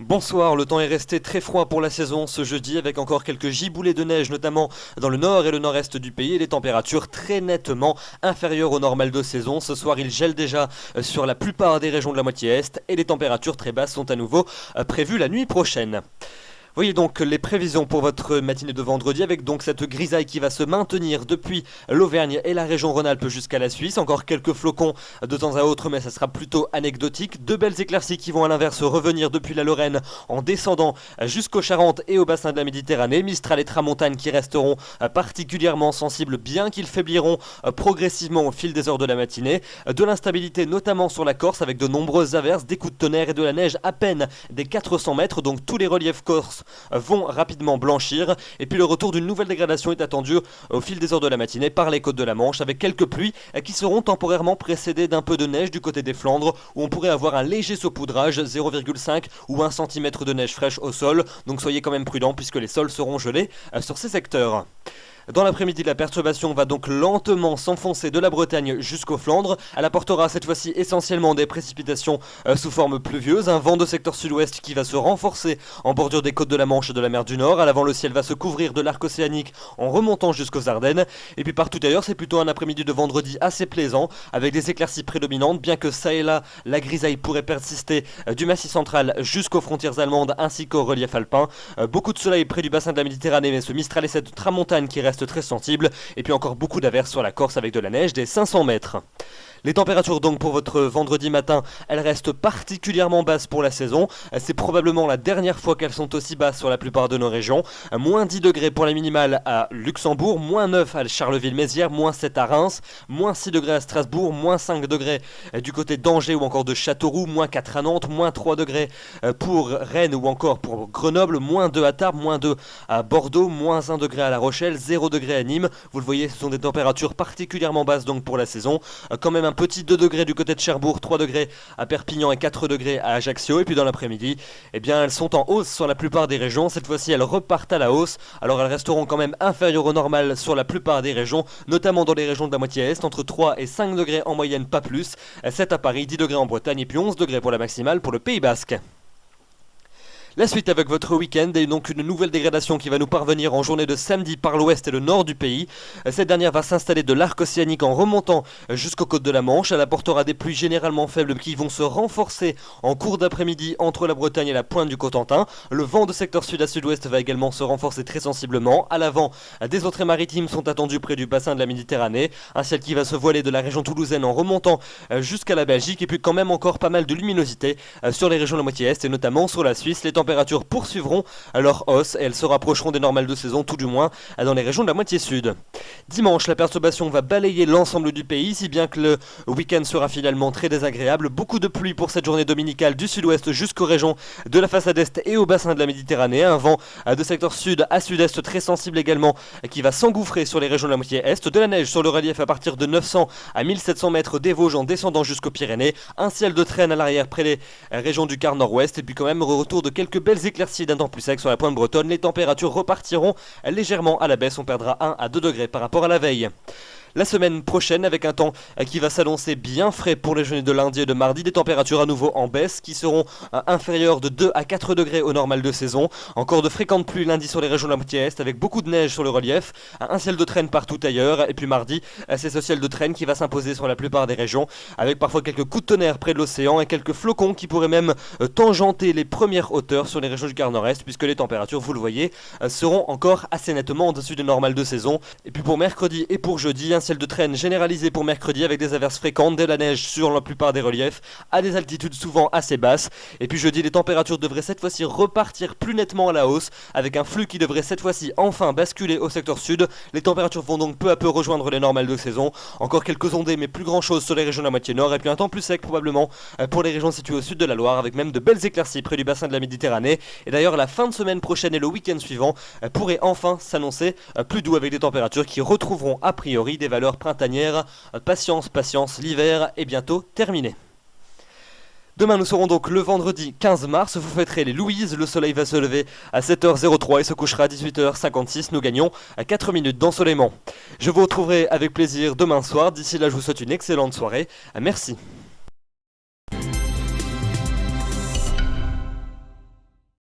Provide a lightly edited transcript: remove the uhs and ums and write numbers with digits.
Bonsoir, le temps est resté très froid pour la saison ce jeudi avec encore quelques giboulées de neige notamment dans le nord et le nord-est du pays et des températures très nettement inférieures au normal de saison. Ce soir il gèle déjà sur la plupart des régions de la moitié est et les températures très basses sont à nouveau prévues la nuit prochaine. Voyez donc les prévisions pour votre matinée de vendredi avec donc cette grisaille qui va se maintenir depuis l'Auvergne et la région Rhône-Alpes jusqu'à la Suisse. Encore quelques flocons de temps à autre mais ça sera plutôt anecdotique. De belles éclaircies qui vont à l'inverse revenir depuis la Lorraine en descendant jusqu'aux Charentes et au bassin de la Méditerranée. Mistral et tramontane qui resteront particulièrement sensibles bien qu'ils faibliront progressivement au fil des heures de la matinée. De l'instabilité notamment sur la Corse avec de nombreuses averses, des coups de tonnerre et de la neige à peine des 400 mètres. Donc tous les reliefs corses vont rapidement blanchir et puis le retour d'une nouvelle dégradation est attendu au fil des heures de la matinée par les côtes de la Manche avec quelques pluies qui seront temporairement précédées d'un peu de neige du côté des Flandres où on pourrait avoir un léger saupoudrage 0,5 ou 1 cm de neige fraîche au sol, donc soyez quand même prudents puisque les sols seront gelés sur ces secteurs. Dans l'après-midi, la perturbation va donc lentement s'enfoncer de la Bretagne jusqu'aux Flandres. Elle apportera cette fois-ci essentiellement des précipitations sous forme pluvieuse, un vent de secteur sud-ouest qui va se renforcer en bordure des côtes de la Manche et de la mer du Nord. À l'avant, le ciel va se couvrir de l'arc océanique en remontant jusqu'aux Ardennes. Et puis partout ailleurs, c'est plutôt un après-midi de vendredi assez plaisant, avec des éclaircies prédominantes, bien que ça et là, la grisaille pourrait persister du Massif central jusqu'aux frontières allemandes ainsi qu'au relief alpin. Beaucoup de soleil près du bassin de la Méditerranée, mais ce Mistral et cette tramontane qui reste très sensible, et puis encore beaucoup d'averses sur la Corse avec de la neige des 500 mètres. Les températures donc pour votre vendredi matin, elles restent particulièrement basses pour la saison. C'est probablement la dernière fois qu'elles sont aussi basses sur la plupart de nos régions. Moins 10 degrés pour la minimale à Luxembourg, moins 9 à Charleville-Mézières, moins 7 à Reims, moins 6 degrés à Strasbourg, moins 5 degrés du côté d'Angers ou encore de Châteauroux, moins 4 à Nantes, moins 3 degrés pour Rennes ou encore pour Grenoble, moins 2 à Tarbes, moins 2 à Bordeaux, moins 1 degré à La Rochelle, 0 degré à Nîmes. Vous le voyez, ce sont des températures particulièrement basses donc pour la saison. Quand même un petit 2 degrés du côté de Cherbourg, 3 degrés à Perpignan et 4 degrés à Ajaccio. Et puis dans l'après-midi, eh bien elles sont en hausse sur la plupart des régions. Cette fois-ci, elles repartent à la hausse. Alors elles resteront quand même inférieures au normal sur la plupart des régions, notamment dans les régions de la moitié est, entre 3 et 5 degrés en moyenne, pas plus. 7 à Paris, 10 degrés en Bretagne et puis 11 degrés pour la maximale pour le Pays Basque. La suite avec votre week-end et donc une nouvelle dégradation qui va nous parvenir en journée de samedi par l'ouest et le nord du pays. Cette dernière va s'installer de l'arc océanique en remontant jusqu'aux côtes de la Manche. Elle apportera des pluies généralement faibles qui vont se renforcer en cours d'après-midi entre la Bretagne et la pointe du Cotentin. Le vent de secteur sud à sud-ouest va également se renforcer très sensiblement. À l'avant, des entrées maritimes sont attendues près du bassin de la Méditerranée. Un ciel qui va se voiler de la région toulousaine en remontant jusqu'à la Belgique et puis quand même encore pas mal de luminosité sur les régions de la moitié est et notamment sur la Suisse. Les températures poursuivront leur hausse et elles se rapprocheront des normales de saison, tout du moins dans les régions de la moitié sud. Dimanche, la perturbation va balayer l'ensemble du pays, si bien que le week-end sera finalement très désagréable. Beaucoup de pluie pour cette journée dominicale du sud-ouest jusqu'aux régions de la façade est et au bassin de la Méditerranée. Un vent de secteur sud à sud-est très sensible également qui va s'engouffrer sur les régions de la moitié est. De la neige sur le relief à partir de 900 à 1700 mètres des Vosges en descendant jusqu'aux Pyrénées. Un ciel de traîne à l'arrière près des régions du quart nord-ouest et puis quand même retour de quelques belles éclaircies d'un temps plus sec sur la pointe bretonne. Les températures repartiront légèrement à la baisse. On perdra 1 à 2 degrés par rapport à la veille. La semaine prochaine avec un temps qui va s'annoncer bien frais pour les journées de lundi et de mardi, des températures à nouveau en baisse qui seront inférieures de 2 à 4 degrés au normal de saison. Encore de fréquentes pluies lundi sur les régions de la moitié est avec beaucoup de neige sur le relief, un ciel de traîne partout ailleurs et puis mardi c'est ce ciel de traîne qui va s'imposer sur la plupart des régions avec parfois quelques coups de tonnerre près de l'océan et quelques flocons qui pourraient même tangenter les premières hauteurs sur les régions du quart nord-est puisque les températures, vous le voyez, seront encore assez nettement au-dessus des normales de saison. Et puis pour mercredi et pour jeudi, un ciel de traîne généralisé pour mercredi avec des averses fréquentes, de la neige sur la plupart des reliefs à des altitudes souvent assez basses. Et puis jeudi, les températures devraient cette fois-ci repartir plus nettement à la hausse avec un flux qui devrait cette fois-ci enfin basculer au secteur sud. Les températures vont donc peu à peu rejoindre les normales de saison. Encore quelques ondées mais plus grand chose sur les régions de la moitié nord et puis un temps plus sec probablement pour les régions situées au sud de la Loire avec même de belles éclaircies près du bassin de la Méditerranée. Et d'ailleurs la fin de semaine prochaine et le week-end suivant pourrait enfin s'annoncer plus doux avec des températures qui retrouveront a priori des valeurs printanières. Patience, patience, l'hiver est bientôt terminé. Demain nous serons donc le vendredi 15 mars, vous fêterez les Louises, le soleil va se lever à 7h03 et se couchera à 18h56, nous gagnons à 4 minutes d'ensoleillement. Je vous retrouverai avec plaisir demain soir, d'ici là je vous souhaite une excellente soirée, merci.